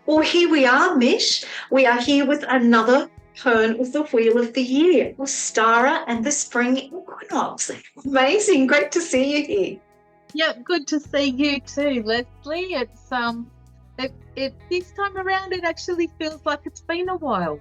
Well, here we are, Mish. We are here with another turn of the wheel of the year, Ostara and the Spring Equinox. Amazing. Great to see you here. Yeah, good to see you too, Leslie. It's this time around it actually feels like it's been a while.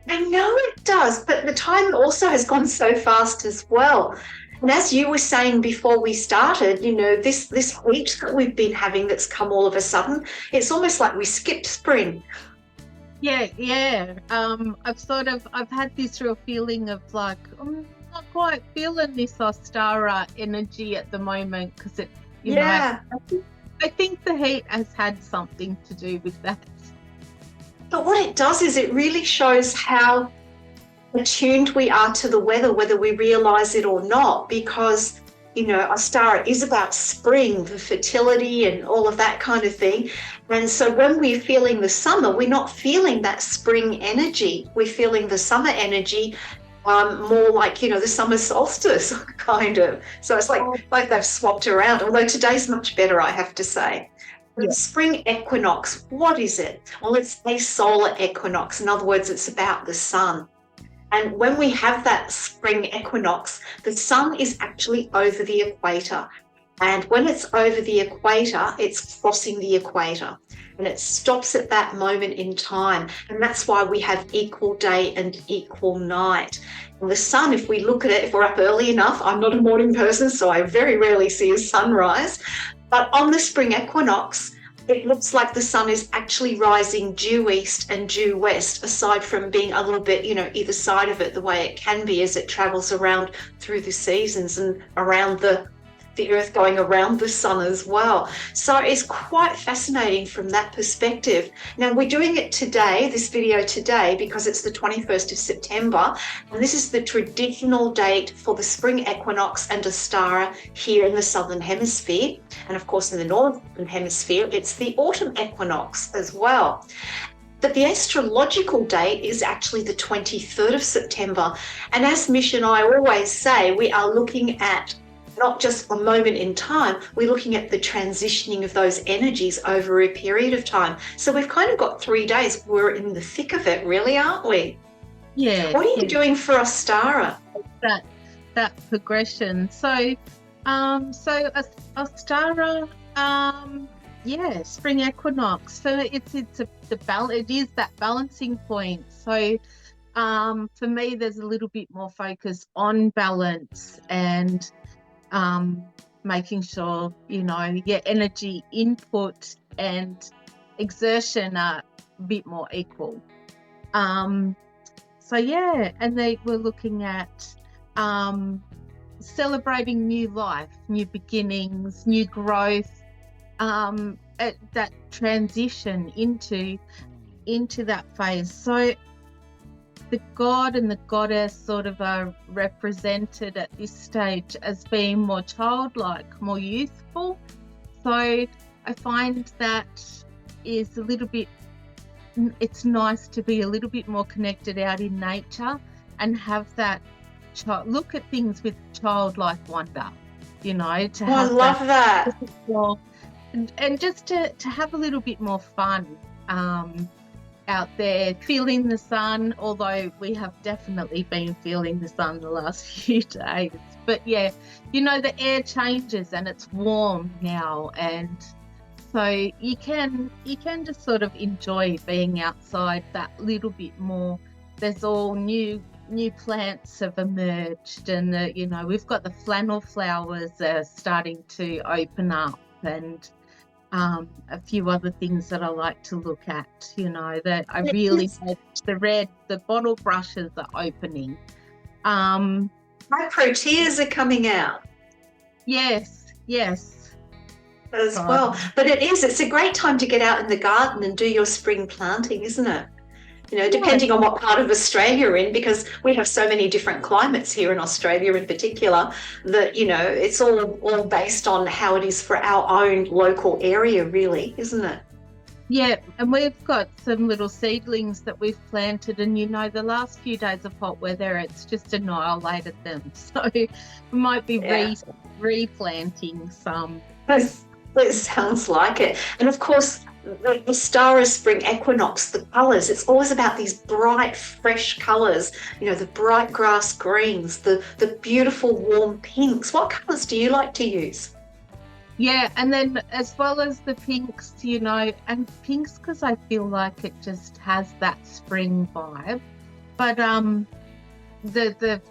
I know it does, but the time also has gone so fast as well. And as you were saying before we started, this heat that we've been having that's come all of a sudden, it's almost like we skipped spring. Yeah. I've had this real feeling of like I'm not quite feeling this Ostara energy at the moment because Yeah. I think the heat has had something to do with that. But what it does is it really shows how attuned we are to the weather, whether we realize it or not, because, Ostara is about spring, the fertility and all of that kind of thing. And so when we're feeling the summer, we're not feeling that spring energy. We're feeling the summer energy more like, the summer solstice kind of. So it's like they've swapped around, although today's much better, I have to say. Yeah. The spring equinox, what is it? Well, it's a solar equinox. In other words, it's about the sun. And when we have that spring equinox, the sun is actually over the equator. And when it's over the equator, it's crossing the equator. And it stops at that moment in time. And that's why we have equal day and equal night. And the sun, if we look at it, if we're up early enough, I'm not a morning person, so I very rarely see a sunrise. But on the spring equinox, it looks like the sun is actually rising due east and due west, aside from being a little bit, either side of it, the way it can be as it travels around through the seasons and around the earth going around the sun as well. So it's quite fascinating from that perspective. Now, we're doing it today, this video today, because it's the 21st of September, and this is the traditional date for the spring equinox and Ostara here in the Southern Hemisphere. And of course, in the Northern Hemisphere, it's the autumn equinox as well. But the astrological date is actually the 23rd of September. And as Mish and I always say, we are looking at not just a moment in time, we're looking at the transitioning of those energies over a period of time. So we've kind of got 3 days. We're in the thick of it, really, aren't we? Yeah. What are you doing for Ostara? That progression. So Ostara, spring equinox. So it is that balancing point. So for me, there's a little bit more focus on balance and making sure, your energy input and exertion are a bit more equal. And we're looking at celebrating new life, new beginnings, new growth, at that transition into that phase. So the god and the goddess sort of are represented at this stage as being more childlike, more youthful. So I find that is a little bit, it's nice to be a little bit more connected out in nature and have that look at things with childlike wonder, I love that. And just to have a little bit more fun out there, feeling the sun, although we have definitely been feeling the sun the last few days. But yeah, the air changes and it's warm now, and so you can just sort of enjoy being outside that little bit more. There's all new plants have emerged, and we've got the flannel flowers starting to open up, and a few other things that I like to look at, that I really like. The bottle brushes are opening. My proteas are coming out. Yes. As well. But it's a great time to get out in the garden and do your spring planting, isn't it? Depending on what part of Australia you're in, because we have so many different climates here in Australia in particular, that, it's all based on how it is for our own local area, really, isn't it? Yeah, and we've got some little seedlings that we've planted, and the last few days of hot weather, it's just annihilated them. So we might be replanting some. It sounds like it. And of course, the Ostara Spring Equinox, the colours, it's always about these bright, fresh colours, the bright grass greens, the beautiful warm pinks. What colours do you like to use? Yeah, and then as well as the pinks, and pinks because I feel like it just has that spring vibe. But the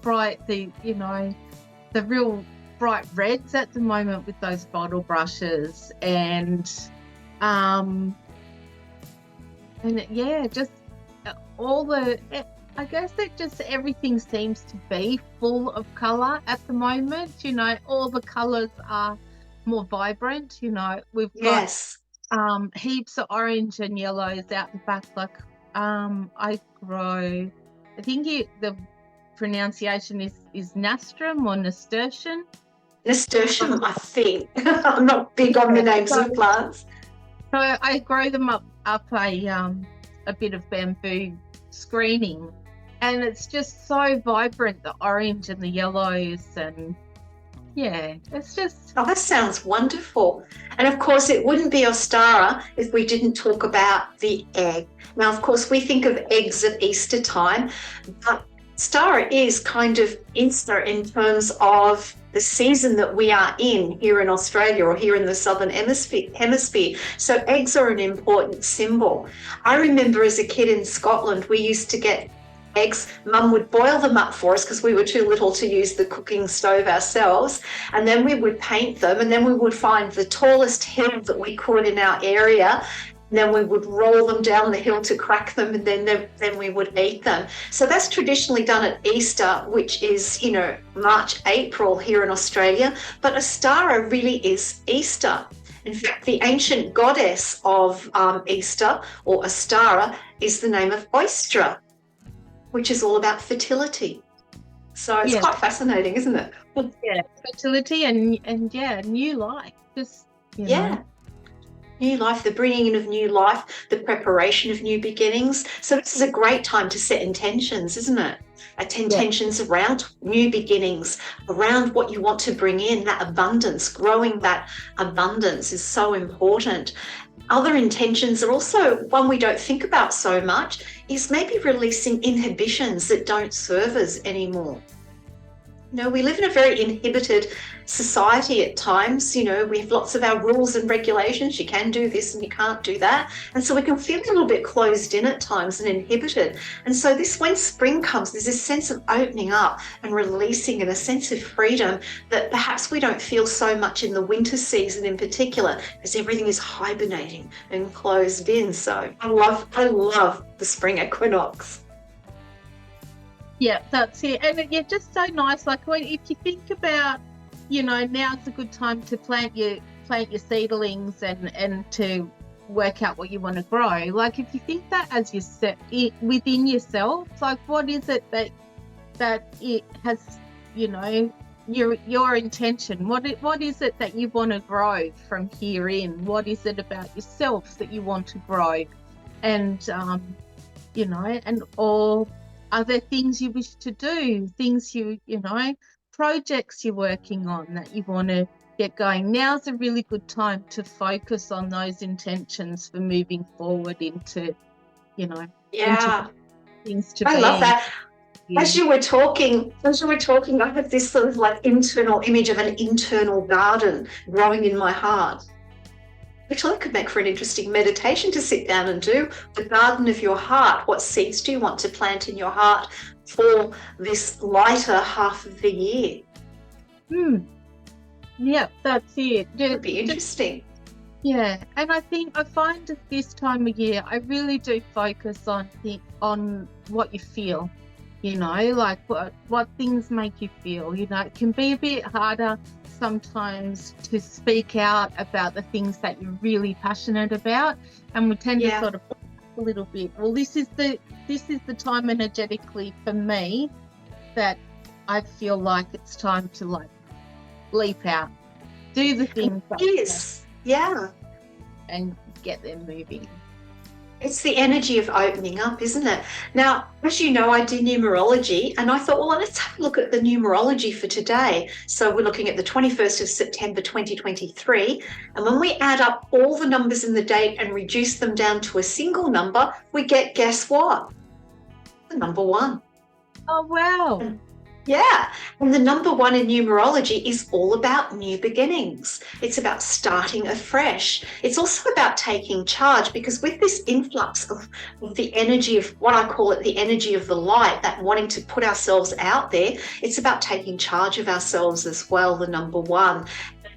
bright, the real bright reds at the moment with those bottle brushes just all the. I guess that just everything seems to be full of colour at the moment. All the colours are more vibrant. We've got heaps of orange and yellows out the back. Like I grow, I think the pronunciation is nasturtium or nasturtium. Nasturtium, I think. I'm not big on the names of plants. So I grow them up a bit of bamboo screening. And it's just so vibrant, the orange and the yellows, and it's just... Oh, that sounds wonderful. And of course, it wouldn't be Ostara if we didn't talk about the egg. Now, of course, we think of eggs at Easter time, but Ostara is kind of Easter in terms of the season that we are in here in Australia or here in the Southern Hemisphere. So eggs are an important symbol. I remember as a kid in Scotland, we used to get eggs. Mum would boil them up for us because we were too little to use the cooking stove ourselves, and then we would paint them, and then we would find the tallest hill that we could in our area, and then we would roll them down the hill to crack them, and then we would eat them. So that's traditionally done at Easter, which is March, April here in Australia, but Ostara really is Easter. In fact, the ancient goddess of Easter, or Ostara, is the name of Ostara, which is all about fertility. So it's quite fascinating, isn't it? Yeah, fertility and new life. New life, the bringing in of new life, the preparation of new beginnings. So this is a great time to set intentions, isn't it? Intentions around new beginnings, around what you want to bring in, that abundance. Growing that abundance is so important. Other intentions are also one we don't think about so much, is maybe releasing inhibitions that don't serve us anymore. We live in a very inhibited society at times. We have lots of our rules and regulations. You can do this and you can't do that. And so we can feel a little bit closed in at times and inhibited. And so when spring comes, there's this sense of opening up and releasing and a sense of freedom that perhaps we don't feel so much in the winter season in particular, because everything is hibernating and closed in. So I love the spring equinox. Yeah, that's it. And just so nice. Like if you think about, now's a good time to plant your seedlings and to work out what you want to grow. Like if you think that as you set it within yourself, like what is it that it has, your intention? What is it that you want to grow from here in? What is it about yourself that you want to grow? And or are there things you wish to do, things projects you're working on that you want to get going? Now's a really good time to focus on those intentions for moving forward into things to be. I love that. Yeah. As you were talking, I had this sort of like internal image of an internal garden growing in my heart. Actually, could make for an interesting meditation to sit down and do. The garden of your heart. What seeds do you want to plant in your heart for this lighter half of the year? Yeah, that's it. It would be interesting. Yeah, and I find at this time of year, I really do focus on what you feel. Like what things make you feel. It can be a bit harder sometimes to speak out about the things that you're really passionate about, and we tend to sort of a little bit. Well, this is the time energetically for me that I feel like it's time to like leap out, do the things. Yes, yeah, and get them moving. It's the energy of opening up, isn't it? Now, as you know, I do numerology, and I thought, well, let's have a look at the numerology for today. So we're looking at the 21st of September 2023. And when we add up all the numbers in the date and reduce them down to a single number, we get, guess what? The number 1. Oh, wow. Yeah, and the number 1 in numerology is all about new beginnings. It's about starting afresh. It's also about taking charge, because with this influx of the energy of what I call it, the energy of the light, that wanting to put ourselves out there, it's about taking charge of ourselves as well, the number 1.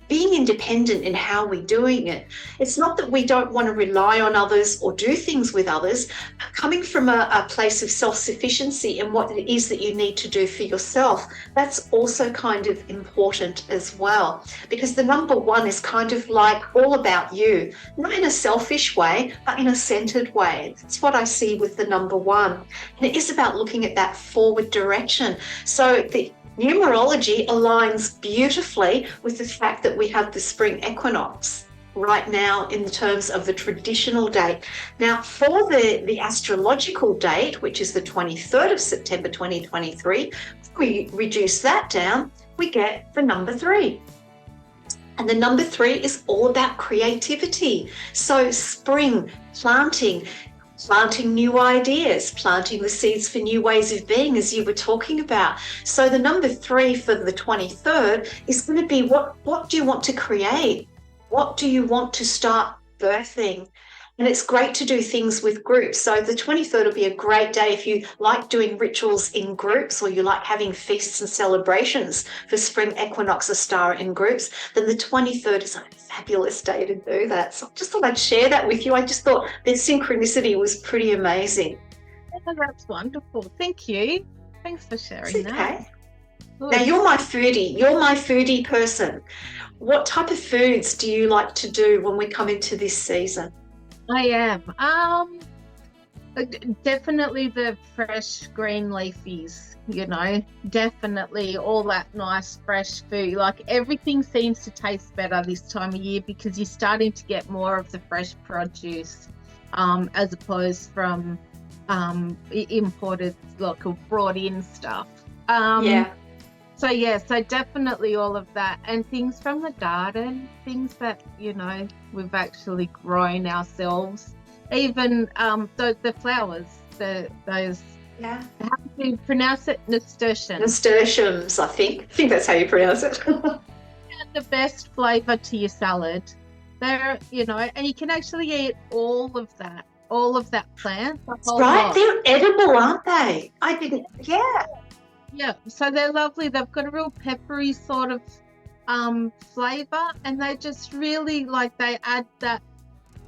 Being independent in how we're doing it. It's not that we don't want to rely on others or do things with others, but coming from a place of self-sufficiency and what it is that you need to do for yourself, that's also kind of important as well. Because the number 1 is kind of like all about you, not in a selfish way, but in a centered way. That's what I see with the number 1. And it is about looking at that forward direction. So the numerology aligns beautifully with the fact that we have the spring equinox right now in terms of the traditional date. Now, for the astrological date, which is the 23rd of September 2023, if we reduce that down, we get the number 3. And the number 3 is all about creativity. So spring, planting new ideas, planting the seeds for new ways of being, as you were talking about. So the number 3 for the 23rd is going to be what do you want to create? What do you want to start birthing? And it's great to do things with groups. So the 23rd will be a great day if you like doing rituals in groups, or you like having feasts and celebrations for Spring Equinox Ostara in groups. Then the 23rd is a fabulous day to do that. So I just thought I'd share that with you. I just thought the synchronicity was pretty amazing. Oh, that's wonderful. Thank you. Thanks for sharing that. Good. Now, you're my foodie person. What type of foods do you like to do when we come into this season? I am. Definitely the fresh green leafies, definitely all that nice fresh food. Like, everything seems to taste better this time of year because you're starting to get more of the fresh produce, as opposed from imported, like, or brought in stuff. So definitely all of that, and things from the garden, things that, we've actually grown ourselves. Even the flowers, those. Yeah. How do you pronounce it? Nasturtiums. Nasturtiums, I think that's how you pronounce it. The best flavour to your salad. They're, and you can actually eat all of that plant. That's right. They're edible, aren't they? I didn't. Yeah. Yeah, so they're lovely. They've got a real peppery sort of flavour, and they just really, they add that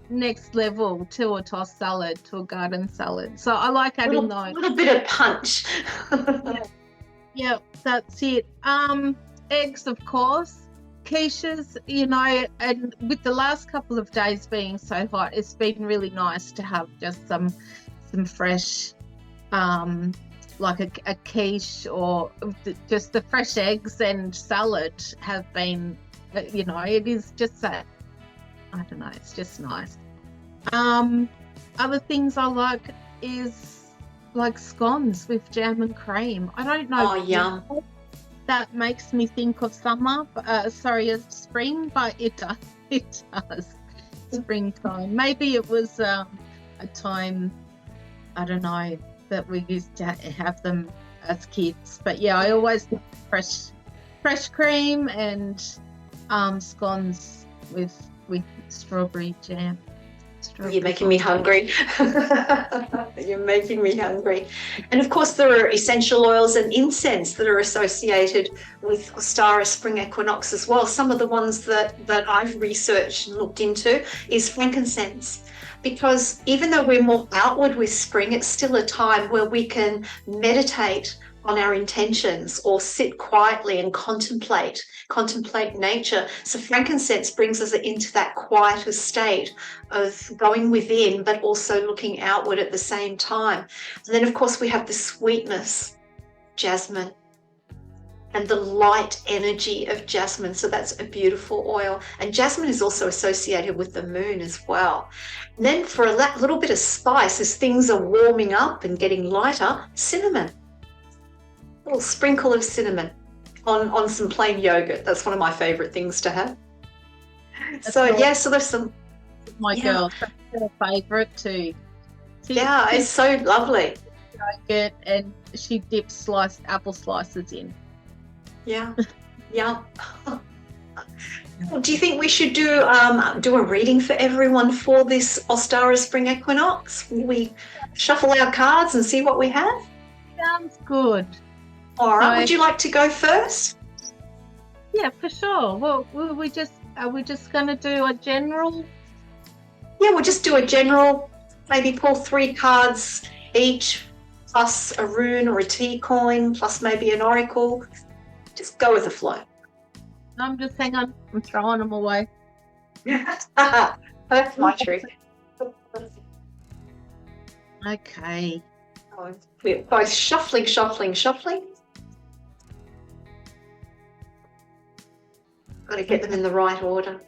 next level to a tossed salad, to a garden salad. So I like adding those. A little bit of punch. Yeah, that's it. Eggs, of course. Quiches, and with the last couple of days being so hot, it's been really nice to have just some fresh like a quiche, or just the fresh eggs and salad have been, it is just that, I don't know, it's just nice. Other things I like is like scones with jam and cream. I don't know. Oh, yum. That makes me think of summer, spring, but it does. It does. Springtime. Maybe it was a time, I don't know, that we used to have them as kids, but yeah, I always like fresh cream and scones with strawberry jam. You're making me hungry. You're making me hungry. And of course, there are essential oils and incense that are associated with Ostara Spring Equinox as well. Some of the ones that I've researched and looked into is frankincense. Because even though we're more outward with spring, it's still a time where we can meditate on our intentions or sit quietly and contemplate nature. So frankincense brings us into that quieter state of going within, but also looking outward at the same time. And then, of course, we have the sweetness, jasmine, and the light energy of jasmine. So that's a beautiful oil. And jasmine is also associated with the moon as well. And then for a little bit of spice, as things are warming up and getting lighter, cinnamon. A little sprinkle of cinnamon on some plain yogurt. That's one of my favourite things to have. So there's some. My girl, that's her favourite too. It's so lovely. Yogurt, and she dips sliced apple slices in. Yeah. Well, do you think we should do a reading for everyone for this Ostara Spring Equinox? Will we shuffle our cards and see what we have? Sounds good. All right. Would you like to go first? Yeah, for sure. Well, are we just going to do a general? Yeah, we'll just do a general. Maybe pull 3 cards each, plus a rune or a tea coin, plus maybe an oracle. Just go with the flow. I'm just hang on. I'm throwing them away. That's my trick. Okay. We're both shuffling. Got to get them in the right order.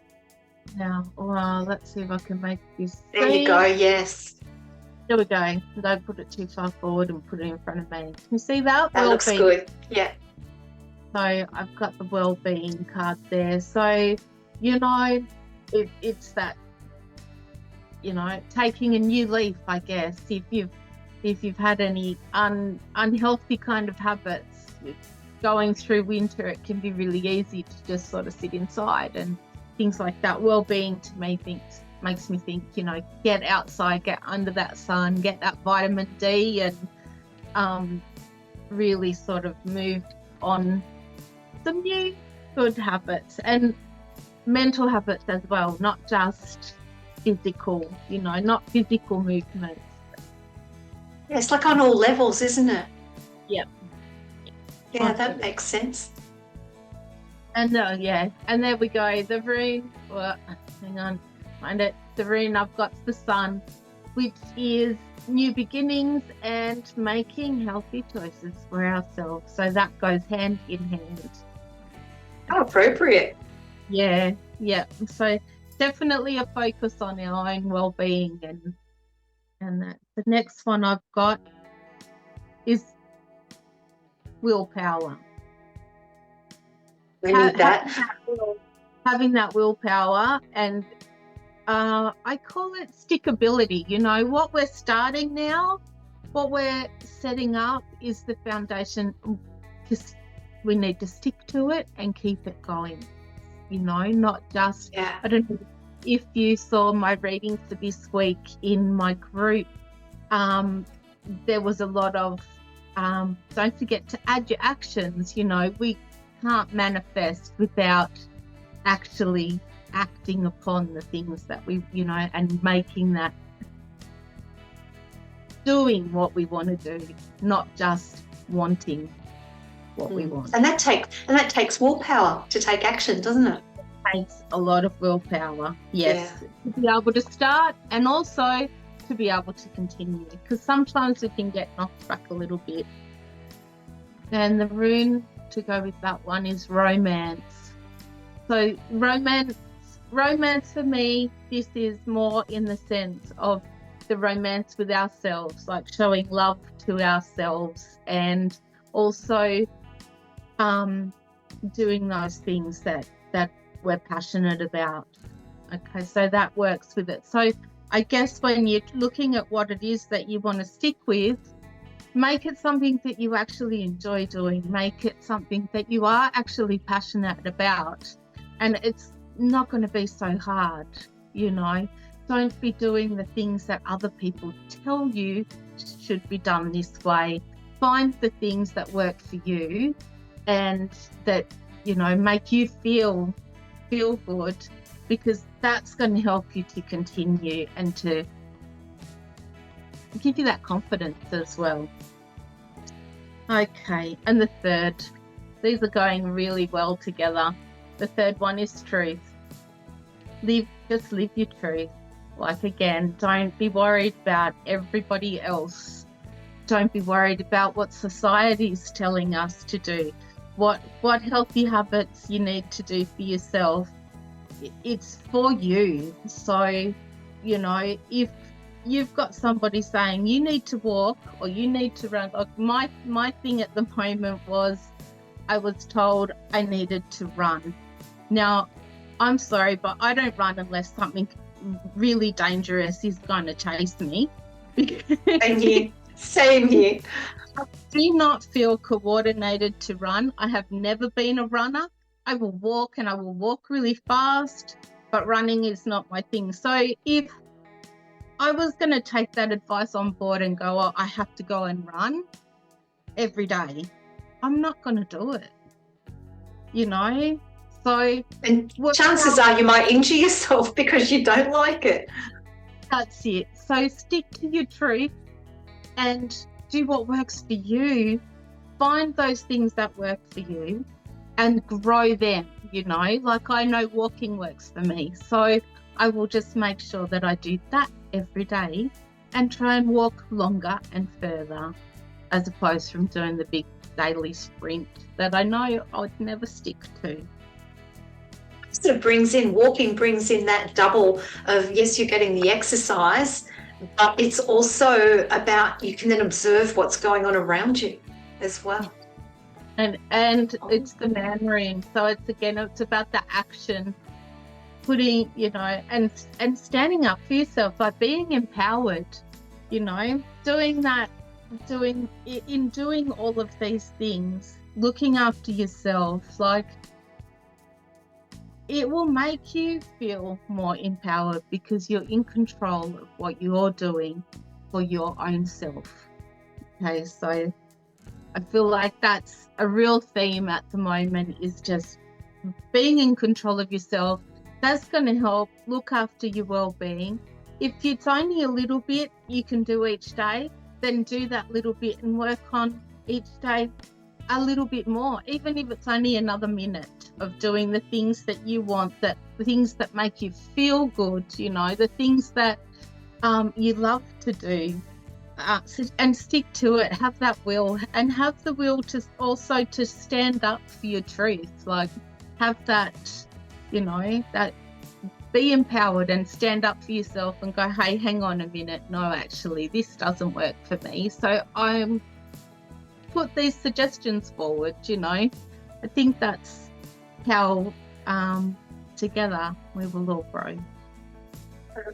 Now, let's see if I can make this. There you go. Yes. There we go. Don't put it too far forward and put it in front of me. Can you see that? That looks good. Yeah. So I've got the well-being card there. So, it's that, taking a new leaf, I guess. If you've had any unhealthy kind of habits, going through winter, it can be really easy to just sort of sit inside and things like that. Well-being to me makes me think, get outside, get under that sun, get that vitamin D, and really sort of move on some new good habits and mental habits as well, not just physical, not physical movements. Yeah, it's like on all levels, isn't it? Yep. Yeah, that makes sense. And and there we go. The rune, hang on, find it. The rune I've got the sun, which is new beginnings and making healthy choices for ourselves. So that goes hand in hand. How appropriate. Yeah. So definitely a focus on our own well-being and that. The next one I've got is willpower. We need that. Having that willpower, and I call it stickability. What we're starting now, what we're setting up is the foundation. We need to stick to it and keep it going. Not just. Yeah. I don't know if you saw my reading for this week in my group. There was a lot of don't forget to add your actions. We can't manifest without actually acting upon the things that we, and making that, doing what we want to do, not just wanting what we want. And that takes willpower to take action, doesn't it? It takes a lot of willpower, yes, to be able to start and also to be able to continue, because sometimes we can get knocked back a little bit. And the rune to go with that one is romance. So romance for me, this is more in the sense of the romance with ourselves, like showing love to ourselves, and also doing those things that we're passionate about. Okay, so that works with it. So I guess when you're looking at what it is that you want to stick with, make it something that you actually enjoy doing. Make it something that you are actually passionate about. And it's not going to be so hard, Don't be doing the things that other people tell you should be done this way. Find the things that work for you and that, make you feel good, because that's going to help you to continue and to give you that confidence as well. Okay, and the third, these are going really well together. The third one is truth. Just live your truth. Like, again, don't be worried about everybody else. Don't be worried about what society is telling us to do. what healthy habits you need to do for yourself. It's for you. So, you know, if you've got somebody saying you need to walk or you need to run, like my thing at the moment was I was told I needed to run. Now, I'm sorry, but I don't run unless something really dangerous is going to chase me. Same here. Same here. I do not feel coordinated to run. I have never been a runner. I will walk and I will walk really fast, but running is not my thing. So if I was going to take that advice on board and go, oh, I have to go and run every day, I'm not going to do it, you know? So, and chances are you might injure yourself because you don't like it. That's it. So stick to your truth and do what works for you. Find those things that work for you and grow them, you know. Like I know walking works for me. So I will just make sure that I do that every day and try and walk longer and further, as opposed from doing the big daily sprint that I know I'd never stick to. Sort of walking brings in that double of, yes, you're getting the exercise, but it's also about you can then observe what's going on around you as well. And it's the mannering. So it's about the action, putting, you know, and standing up for yourself, like being empowered, you know, doing all of these things, looking after yourself, like it will make you feel more empowered because you're in control of what you're doing for your own self. Okay, so I feel like that's a real theme at the moment, is just being in control of yourself. That's going to help look after your well-being. If it's only a little bit you can do each day, then do that little bit and work on each day a little bit more, even if it's only another minute of doing the things that you want, the things that make you feel good, you know, the things that you love to do, and stick to it. Have that will, and have the will to also to stand up for your truth. Like have that, you know, that be empowered and stand up for yourself and go, hey, hang on a minute, no, actually this doesn't work for me, so I'm put these suggestions forward, you know. I think that's how together we will all grow.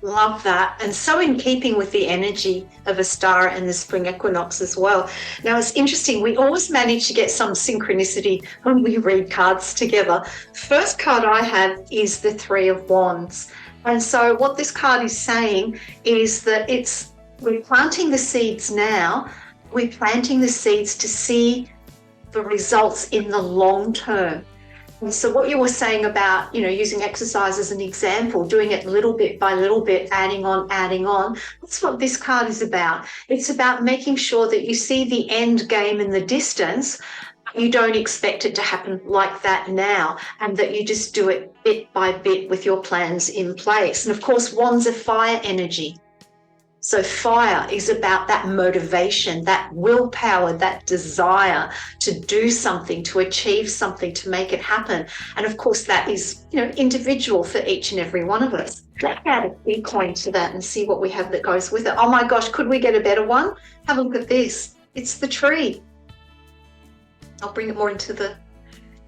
Love that. And so in keeping with the energy of Ostara and the Spring Equinox as well. Now, it's interesting, we always manage to get some synchronicity when we read cards together. First card I have is the Three of Wands. And so what this card is saying is that we're planting the seeds now. We're planting the seeds to see the results in the long term. And so what you were saying about, you know, using exercise as an example, doing it little bit by little bit, adding on, that's what this card is about. It's about making sure that you see the end game in the distance. You don't expect it to happen like that now, and that you just do it bit by bit with your plans in place. And of course, wands are fire energy. So fire is about that motivation, that willpower, that desire to do something, to achieve something, to make it happen. And of course, that is, you know, individual for each and every one of us. Let's add a key coin to that and see what we have that goes with it. Oh my gosh, could we get a better one? Have a look at this. It's the tree. I'll bring it more into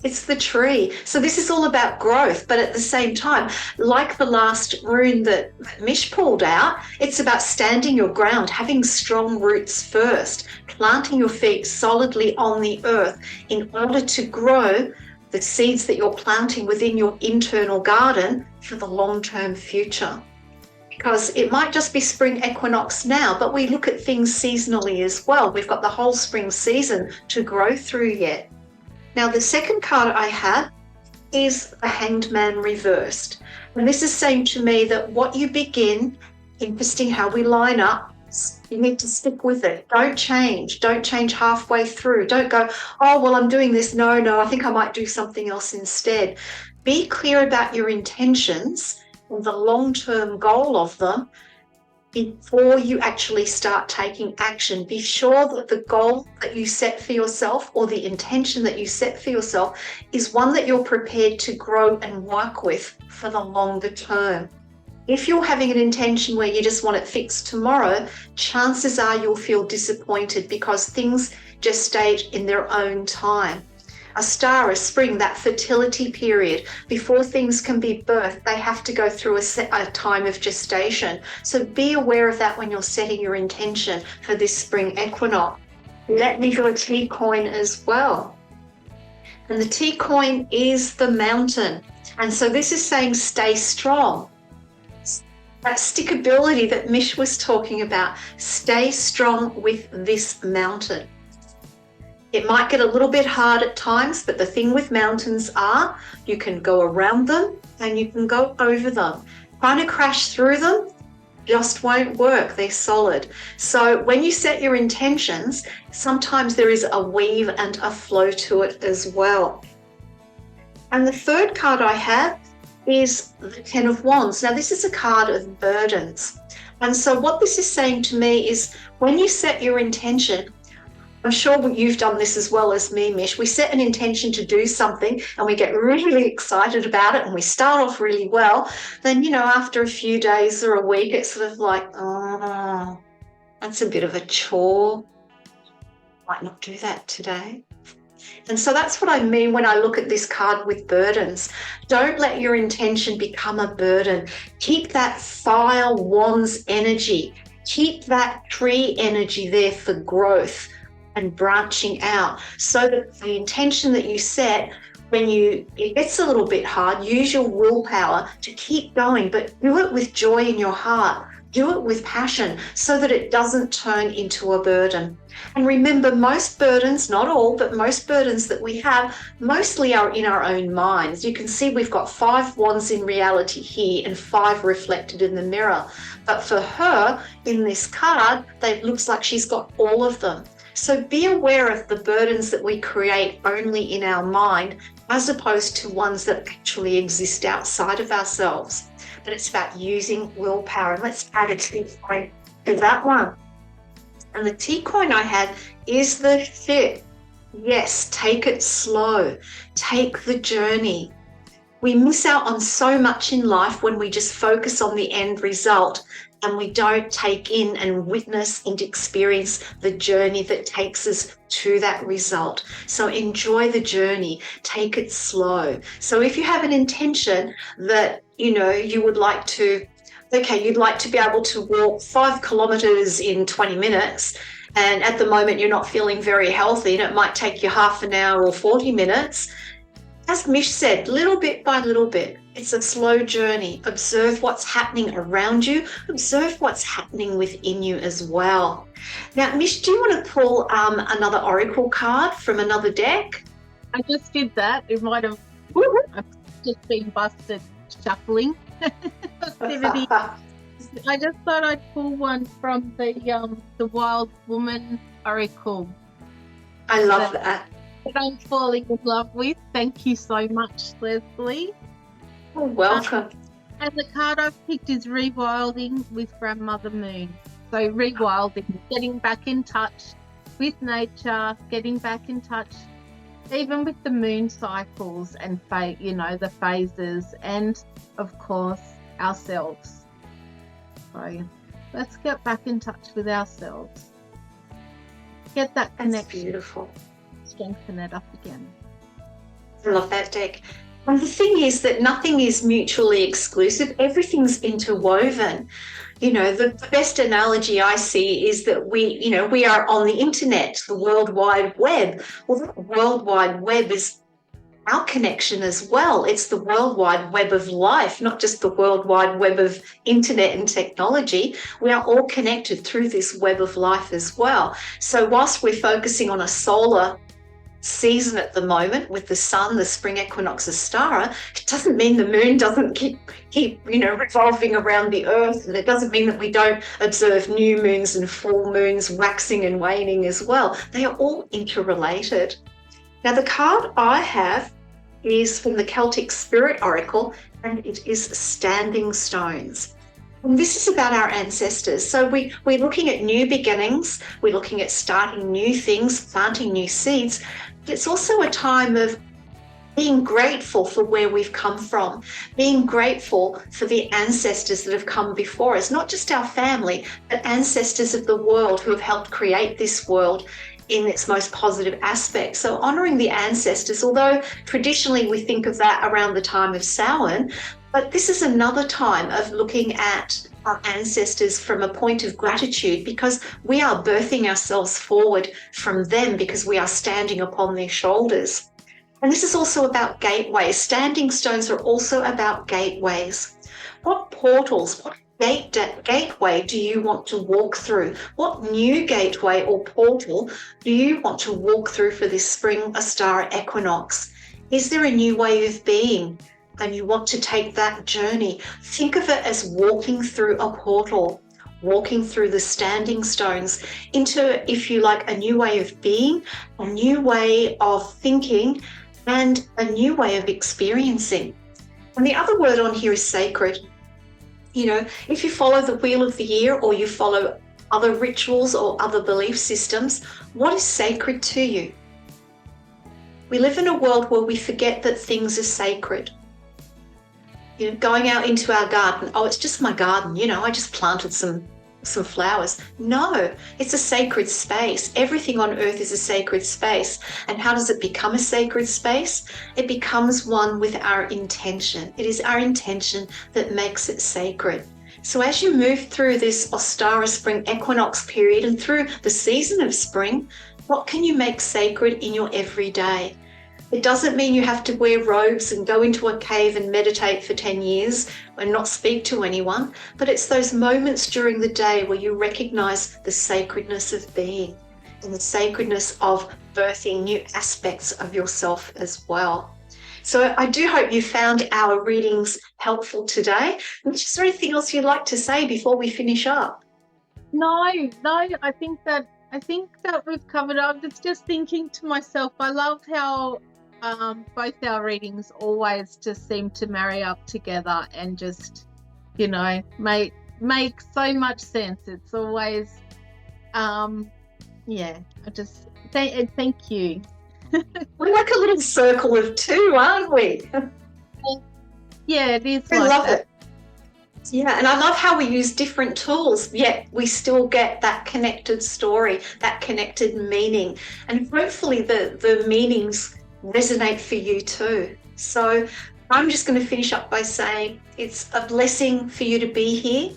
it's the tree. So this is all about growth, but at the same time, like the last rune that Mish pulled out, it's about standing your ground, having strong roots first, planting your feet solidly on the earth in order to grow the seeds that you're planting within your internal garden for the long-term future. Because it might just be spring equinox now, but we look at things seasonally as well. We've got the whole spring season to grow through yet. Now, the second card I have is the Hanged Man reversed. And this is saying to me that what you begin, interesting how we line up, you need to stick with it. Don't change. Don't change halfway through. Don't go, oh, well, I'm doing this. No, I think I might do something else instead. Be clear about your intentions and the long-term goal of them, before you actually start taking action. Be sure that the goal that you set for yourself or the intention that you set for yourself is one that you're prepared to grow and work with for the longer term. If you're having an intention where you just want it fixed tomorrow, chances are you'll feel disappointed because things gestate in their own time. Ostara, spring, that fertility period, before things can be birthed, they have to go through a time of gestation. So be aware of that when you're setting your intention for this spring equinox. Let me do a T coin as well. And the T coin is the mountain. And so this is saying stay strong. That stickability that Mish was talking about, stay strong with this mountain. It might get a little bit hard at times, but the thing with mountains are you can go around them and you can go over them. Trying to crash through them just won't work. They're solid. So when you set your intentions, sometimes there is a weave and a flow to it as well. And the third card I have is the Ten of Wands. Now, this is a card of burdens. And so what this is saying to me is when you set your intention, I'm sure you've done this as well as me, Mish. We set an intention to do something and we get really excited about it and we start off really well. Then, after a few days or a week, it's sort of like, oh, that's a bit of a chore. Might not do that today. And so that's what I mean when I look at this card with burdens. Don't let your intention become a burden. Keep that fire wands energy. Keep that tree energy there for growth and branching out, so that the intention that you set, when it gets a little bit hard, use your willpower to keep going, but do it with joy in your heart. Do it with passion so that it doesn't turn into a burden. And remember, most burdens, not all, but most burdens that we have mostly are in our own minds. You can see we've got 5 wands in reality here and 5 reflected in the mirror. But for her, in this card, it looks like she's got all of them. So be aware of the burdens that we create only in our mind, as opposed to ones that actually exist outside of ourselves. But it's about using willpower. And let's add a T coin to that one. And the T coin I had is the Ship. Yes, take it slow. Take the journey. We miss out on so much in life when we just focus on the end result and we don't take in and witness and experience the journey that takes us to that result. So enjoy the journey, take it slow. So if you have an intention that, you would like to, you'd like to be able to walk 5 kilometers in 20 minutes, and at the moment you're not feeling very healthy and it might take you half an hour or 40 minutes, as Mish said, little bit by little bit. It's a slow journey. Observe what's happening around you. Observe what's happening within you as well. Now, Mish, do you want to pull another oracle card from another deck? I just did that. It might have I've just been busted shuffling. I just thought I'd pull one from the Wild Woman oracle. I love that. That I'm falling in love with. Thank you so much, Leslie. Oh, welcome. And the card I've picked is Rewilding with Grandmother Moon. So rewilding, getting back in touch with nature, getting back in touch even with the moon cycles and the phases, and of course ourselves. So let's get back in touch with ourselves. Get that connection. That's beautiful. Strengthen it up again. I love that deck. And the thing is that nothing is mutually exclusive. Everything's interwoven. The best analogy I see is that we are on the internet, the World Wide Web. Well, the World Wide Web is our connection as well. It's the World Wide Web of life, not just the World Wide Web of internet and technology. We are all connected through this web of life as well. So whilst we're focusing on a solar season at the moment with the sun, the spring equinox Ostara, it doesn't mean the moon doesn't keep revolving around the earth, and it doesn't mean that we don't observe new moons and full moons waxing and waning as well. They are all interrelated. Now, the card I have is from the Celtic Spirit Oracle, and it is Standing Stones. And this is about our ancestors. So we're looking at new beginnings. We're looking at starting new things, planting new seeds. But it's also a time of being grateful for where we've come from, being grateful for the ancestors that have come before us, not just our family, but ancestors of the world who have helped create this world in its most positive aspect. So honouring the ancestors, although traditionally we think of that around the time of Samhain, but this is another time of looking at our ancestors from a point of gratitude, because we are birthing ourselves forward from them because we are standing upon their shoulders. And this is also about gateways. Standing stones are also about gateways. What portals, what gateway do you want to walk through? What new gateway or portal do you want to walk through for this spring Ostara equinox? Is there a new way of being and you want to take that journey? Think of it as walking through a portal, walking through the standing stones into, if you like, a new way of being, a new way of thinking, and a new way of experiencing. And the other word on here is sacred. You know, if you follow the wheel of the year or you follow other rituals or other belief systems, what is sacred to you? We live in a world where we forget that things are sacred. You know, going out into our garden, oh, it's just my garden, you know, I just planted some flowers. No, it's a sacred space. Everything on earth is a sacred space. And how does it become a sacred space? It becomes one with our intention. It is our intention that makes it sacred. So as you move through this Ostara spring equinox period and through the season of spring, what can you make sacred in your everyday? It doesn't mean you have to wear robes and go into a cave and meditate for 10 years and not speak to anyone, but it's those moments during the day where you recognize the sacredness of being and the sacredness of birthing new aspects of yourself as well. So I do hope you found our readings helpful today. Is there anything else you'd like to say before we finish up? No, I think that we've covered up. It's just thinking to myself, I love how both our readings always just seem to marry up together and just, you know, make so much sense. It's always, yeah, I just thank you. We're like a little circle of two, aren't we? Yeah, it is. I love it. Yeah, and I love how we use different tools, yet we still get that connected story, that connected meaning. And hopefully the meanings resonate for you too. So I'm just going to finish up by saying it's a blessing for you to be here.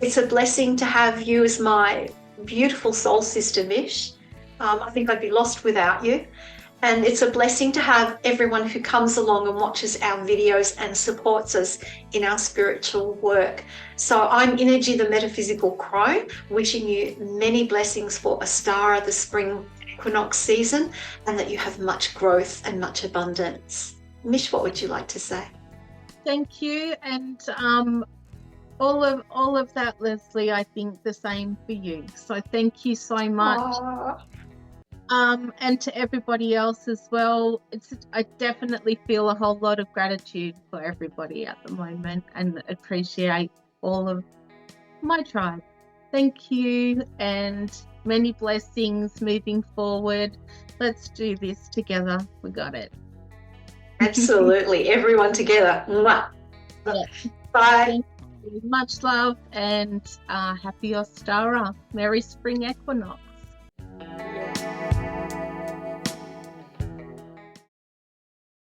It's a blessing to have you as my beautiful soul sister, Mish. I think I'd be lost without you. And it's a blessing to have everyone who comes along and watches our videos and supports us in our spiritual work. So I'm Innerji, the Metaphysical Crone, wishing you many blessings for Ostara, the spring equinox season, and that you have much growth and much abundance. Mish, what would you like to say? Thank you. And all of that, Leslie, I think the same for you. So thank you so much. Aww. And to everybody else as well, I definitely feel a whole lot of gratitude for everybody at the moment and appreciate all of my tribe. Thank you and many blessings moving forward. Let's do this together. We got it. Absolutely. Everyone together. Mwah. Yeah. Bye. Thank you. Much love and happy Ostara. Merry Spring Equinox.